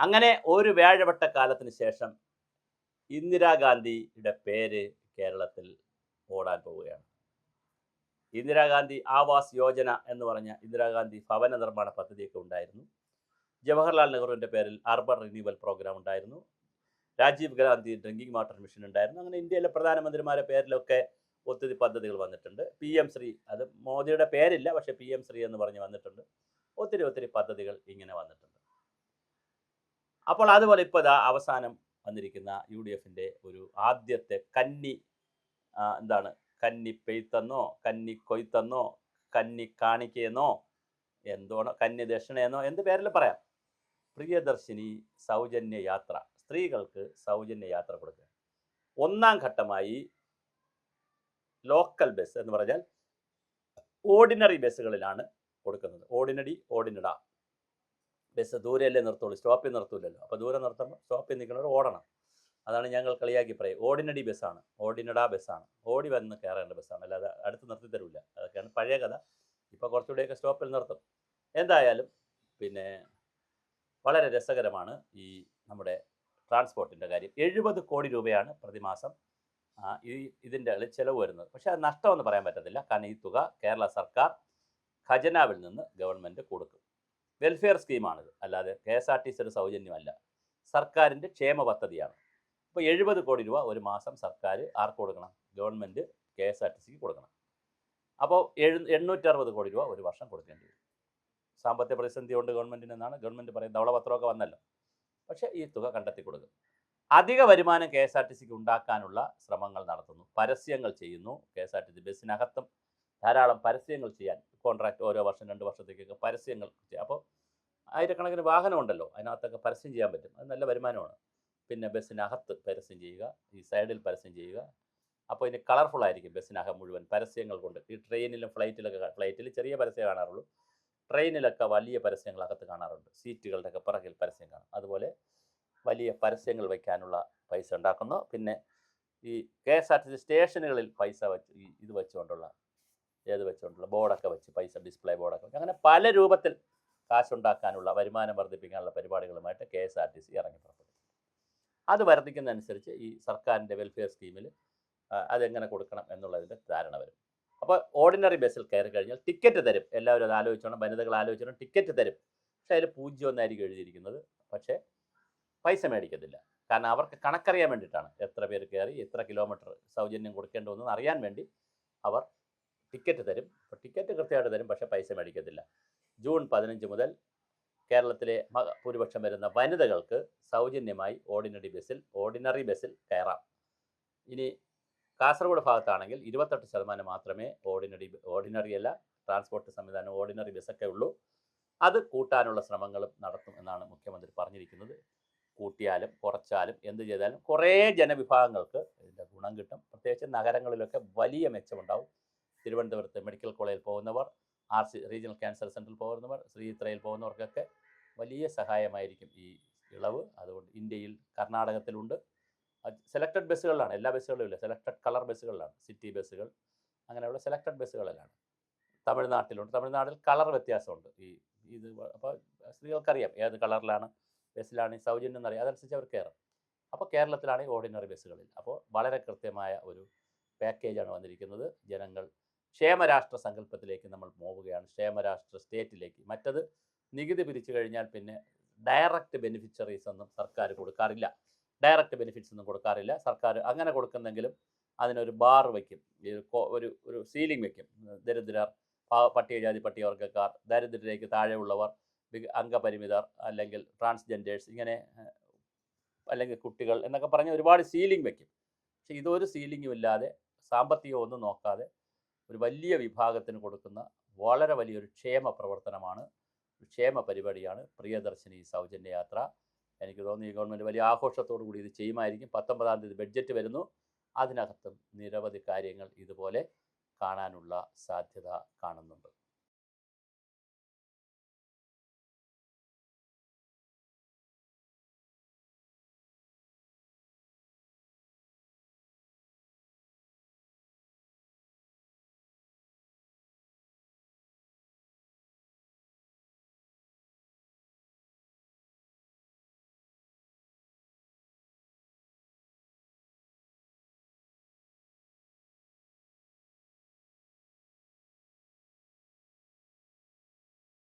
അങ്ങനെ ഒരു വ്യാഴവട്ട കാലത്തിന് ശേഷം ഇന്ദിരാഗാന്ധിയുടെ പേര് കേരളത്തിൽ ഓടാൻ പോവുകയാണ്. ഇന്ദിരാഗാന്ധി ആവാസ് യോജന എന്ന് പറഞ്ഞ ഇന്ദിരാഗാന്ധി ഭവന നിർമ്മാണ പദ്ധതിയൊക്കെ ഉണ്ടായിരുന്നു. ജവഹർലാൽ നെഹ്റുവിൻ്റെ പേരിൽ അർബൻ റിന്യൂവൽ പ്രോഗ്രാം ഉണ്ടായിരുന്നു. Rajiv Gandhi drinking water mission ഉണ്ടായിരുന്നു. അങ്ങനെ ഇന്ത്യയിലെ പ്രധാനമന്ത്രിമാരുടെ പേരിലൊക്കെ ഒത്തിരി പദ്ധതികൾ വന്നിട്ടുണ്ട്. PM ശ്രീ, അത് മോദിയുടെ പേരില്ല, പക്ഷേ PM ശ്രീ എന്ന് പറഞ്ഞ് വന്നിട്ടുണ്ട്. ഒത്തിരി പദ്ധതികൾ ഇങ്ങനെ വന്നിട്ടുണ്ട്. അപ്പോൾ അതുപോലെ ഇപ്പോൾ അവസാനം വന്നിരിക്കുന്ന UDFിൻ്റെ ഒരു ആദ്യത്തെ കന്നി കന്നി പെയ്ത്തെന്നോ കന്നി കൊയ്ത്തെന്നോ കന്നി കാണിക്കയെന്നോ എന്തോണോ കന്നി ദക്ഷിണയെന്നോ എന്ത് പേരിൽ പറയാം, പ്രിയദർശിനി സൗജന്യ യാത്ര, സ്ത്രീകൾക്ക് സൗജന്യ യാത്ര കൊടുക്കുക. ഒന്നാം ഘട്ടമായി ലോക്കൽ ബസ് എന്ന് പറഞ്ഞാൽ ഓർഡിനറി ബസ്സുകളിലാണ് കൊടുക്കുന്നത്. ഓർഡിനഡ ബസ് ദൂരെയല്ലേ നിർത്തുള്ളൂ, സ്റ്റോപ്പിൽ നിർത്തൂലല്ലോ. അപ്പോൾ ദൂരെ നിർത്തുമ്പോൾ സ്റ്റോപ്പിൽ നിൽക്കുന്നവർ ഓടണം. അതാണ് ഞങ്ങൾ കളിയാക്കി പറയും, ഓർഡിനറി ബസ്സാണ്, ഓർഡിനഡ ബസ്സാണ്, ഓടി വന്ന് കയറേണ്ട ബസ്സാണ്, അല്ലാതെ അടുത്ത് നിർത്തി തരില്ല. അതൊക്കെയാണ് പഴയ കഥ. ഇപ്പോൾ കുറച്ചുകൂടിയൊക്കെ സ്റ്റോപ്പിൽ നിർത്തും. എന്തായാലും പിന്നെ വളരെ രസകരമാണ് ഈ നമ്മുടെ ട്രാൻസ്പോർട്ടിൻ്റെ കാര്യം. 70 കോടി രൂപയാണ് പ്രതിമാസം ഇതിൻ്റെ ചിലവ് വരുന്നത്. പക്ഷേ അത് നഷ്ടമെന്ന് പറയാൻ പറ്റത്തില്ല. കാരണം ഈ തുക കേരള സർക്കാർ ഖജനാവിൽ നിന്ന് ഗവൺമെൻറ് കൊടുക്കും. വെൽഫെയർ സ്കീമാണിത്, അല്ലാതെ KSRTC ഒരു സൗജന്യമല്ല, സർക്കാരിൻ്റെ ക്ഷേമ പദ്ധതിയാണ്. അപ്പോൾ 70 കോടി രൂപ ഒരു മാസം സർക്കാർ ആർക്ക് കൊടുക്കണം? ഗവൺമെൻറ് KSRTCക്ക് കൊടുക്കണം. അപ്പോൾ 860 കോടി രൂപ ഒരു വർഷം കൊടുക്കേണ്ടി വരും. സാമ്പത്തിക പ്രതിസന്ധി കൊണ്ട് ഗവൺമെൻറ്റിനെന്നാണ് ഗവൺമെൻറ് പറയുന്നത്. ധവളപത്രമൊക്കെ വന്നല്ലോ. പക്ഷേ ഈ തുക കണ്ടെത്തി കൊടുക്കും. അധിക വരുമാനം KSRTCക്ക് ഉണ്ടാക്കാനുള്ള ശ്രമങ്ങൾ നടത്തുന്നു, പരസ്യങ്ങൾ ചെയ്യുന്നു. KSRTC ബസ്സിനകത്തും ധാരാളം പരസ്യങ്ങൾ ചെയ്യാൻ കോൺട്രാക്ട് ഓരോ വർഷം 2 വർഷത്തേക്കൊക്കെ പരസ്യങ്ങൾ ചെയ്യാം. അപ്പോൾ ആയിരക്കണക്കിന് വാഹനമുണ്ടല്ലോ, അതിനകത്തൊക്കെ പരസ്യം ചെയ്യാൻ പറ്റും. അത് നല്ല വരുമാനമാണ്. പിന്നെ ബസ്സിനകത്ത് പരസ്യം ചെയ്യുക, ഈ സൈഡിൽ പരസ്യം ചെയ്യുക. അപ്പോൾ ഇനി കളർഫുൾ ആയിരിക്കും ബസ്സിനകം മുഴുവൻ പരസ്യങ്ങൾ കൊണ്ട്. ഈ ട്രെയിനിലും ഫ്ലൈറ്റിൽ ചെറിയ പരസ്യം കാണാറുള്ളൂ, ട്രെയിനിലൊക്കെ വലിയ പരസ്യങ്ങൾ അകത്ത് കാണാറുണ്ട്. സീറ്റുകളുടെയൊക്കെ പിറകിൽ പരസ്യം കാണും. അതുപോലെ വലിയ പരസ്യങ്ങൾ വയ്ക്കാനുള്ള പൈസ ഉണ്ടാക്കുന്നു. പിന്നെ ഈ KSRTC സ്റ്റേഷനുകളിൽ പൈസ വെച്ച് ഇത് വെച്ചുകൊണ്ടുള്ള ബോർഡൊക്കെ വെച്ച്, പൈസ ഡിസ്പ്ലേ ബോർഡൊക്കെ വെച്ച്, അങ്ങനെ പല രൂപത്തിൽ കാശുണ്ടാക്കാനുള്ള, വരുമാനം വർദ്ധിപ്പിക്കാനുള്ള പരിപാടികളുമായിട്ട് KSRTC ഇറങ്ങിപ്പുറപ്പെട്ടു. അത് വർദ്ധിക്കുന്നതനുസരിച്ച് ഈ സർക്കാരിൻ്റെ വെൽഫെയർ സ്കീമിൽ അതെങ്ങനെ കൊടുക്കണം എന്നുള്ളതിൻ്റെ ധാരണ വരും. അപ്പോൾ ഓർഡിനറി ബസ്സിൽ കയറി കഴിഞ്ഞാൽ ടിക്കറ്റ് തരും. എല്ലാവരും അത് ആലോചിച്ചോണം, വനിതകൾ ആലോചിച്ചോണം, ടിക്കറ്റ് തരും. പക്ഷേ അതിൽ 0 എന്നായിരിക്കും എഴുതിയിരിക്കുന്നത്. പക്ഷേ പൈസ മേടിക്കത്തില്ല. കാരണം അവർക്ക് കണക്കറിയാൻ വേണ്ടിയിട്ടാണ്, എത്ര പേര് കയറി, എത്ര കിലോമീറ്റർ സൗജന്യം കൊടുക്കേണ്ടതെന്ന് അറിയാൻ വേണ്ടി അവർ ടിക്കറ്റ് തരും. അപ്പോൾ ടിക്കറ്റ് കൃത്യമായിട്ട് തരും, പക്ഷേ പൈസ മേടിക്കത്തില്ല. ജൂൺ 15 മുതൽ കേരളത്തിലെ ഭൂരിപക്ഷം വരുന്ന വനിതകൾക്ക് സൗജന്യമായി ഓർഡിനറി ബസ്സിൽ കയറാം. ഇനി കാസർഗോഡ് ഭാഗത്താണെങ്കിൽ 28% മാത്രമേ ഓർഡിനറി അല്ല, ട്രാൻസ്പോർട്ട് സംവിധാനം ഓർഡിനറി ബസ്സൊക്കെ ഉള്ളൂ. അത് കൂട്ടാനുള്ള ശ്രമങ്ങളും നടത്തും എന്നാണ് മുഖ്യമന്ത്രി പറഞ്ഞിരിക്കുന്നത്. കൂട്ടിയാലും കുറച്ചാലും എന്ത് ചെയ്താലും കുറേ ജനവിഭാഗങ്ങൾക്ക് ഇതിൻ്റെ ഗുണം കിട്ടും. പ്രത്യേകിച്ച് നഗരങ്ങളിലൊക്കെ വലിയ മെച്ചമുണ്ടാവും. തിരുവനന്തപുരത്ത് മെഡിക്കൽ കോളേജിൽ പോകുന്നവർ, RC റീജിയണൽ ക്യാൻസർ സെൻറ്ററിൽ പോകുന്നവർ, ശ്രീചിത്രയിൽ പോകുന്നവർക്കൊക്കെ വലിയ സഹായമായിരിക്കും ഈ ഇളവ്. അതുകൊണ്ട് ഇന്ത്യയിൽ കർണാടകത്തിലുണ്ട്. സെലക്റ്റഡ് ബസ്സുകളിലാണ്, എല്ലാ ബസ്സുകളും ഇല്ല, സെലക്റ്റഡ് കളർ ബസ്സുകളിലാണ്, സിറ്റി ബസ്സുകൾ, അങ്ങനെയുള്ള സെലക്റ്റഡ് ബസ്സുകളിലാണ്. തമിഴ്നാട്ടിലുണ്ട്. തമിഴ്നാട്ടിൽ കളർ വ്യത്യാസമുണ്ട്. ഇത് അപ്പോൾ സ്ത്രീകൾക്കറിയാം ഏത് കളറിലാണ് ബസ്സിലാണ് ഈ സൗജന്യം എന്നറിയാം, അതനുസരിച്ച് അവർ കയറും. അപ്പോൾ കേരളത്തിലാണ് ഓർഡിനറി ബസ്സുകളിൽ. അപ്പോൾ വളരെ കൃത്യമായ ഒരു പാക്കേജാണ് വന്നിരിക്കുന്നത്. ജനങ്ങൾ ക്ഷേമരാഷ്ട്ര സങ്കല്പത്തിലേക്ക് നമ്മൾ പോവുകയാണ്, ക്ഷേമരാഷ്ട്ര സ്റ്റേറ്റിലേക്ക്. മറ്റത് നികുതി പിരിച്ചു കഴിഞ്ഞാൽ പിന്നെ ഡയറക്റ്റ് ബെനിഫിഷ്യറീസ് ഒന്നും സർക്കാർ കൊടുക്കാറില്ല. സർക്കാർ അങ്ങനെ കൊടുക്കുന്നെങ്കിലും അതിനൊരു ബാർ വയ്ക്കും, ഒരു സീലിംഗ് വയ്ക്കും. ദരിദ്രർ, പട്ടികജാതി പട്ടികവർഗ്ഗക്കാർ, ദരിദ്രരേക്ക് താഴെയുള്ളവർ, അംഗപരിമിതർ, അല്ലെങ്കിൽ ട്രാൻസ്ജെൻഡേഴ്സ്, ഇങ്ങനെ, അല്ലെങ്കിൽ കുട്ടികൾ എന്നൊക്കെ പറഞ്ഞ് ഒരുപാട് സീലിംഗ് വയ്ക്കും. പക്ഷേ ഇതൊരു സീലിംഗും ഇല്ലാതെ, സാമ്പത്തികം ഒന്നും നോക്കാതെ ഒരു വലിയ വിഭാഗത്തിന് കൊടുക്കുന്ന വളരെ വലിയൊരു ക്ഷേമ പ്രവർത്തനമാണ്, ക്ഷേമ പരിപാടിയാണ് പ്രിയദർശിനി സൗജന്യ യാത്ര. എനിക്ക് തോന്നുന്നു ഈ ഗവൺമെൻറ് വലിയ ആഘോഷത്തോടു കൂടി ഇത് ചെയ്യുമായിരിക്കും. 19-ാം തീയതി ബഡ്ജറ്റ് വരുന്നു. അതിനകത്തും നിരവധി കാര്യങ്ങൾ ഇതുപോലെ കാണാനുള്ള സാധ്യത കാണുന്നുണ്ട്.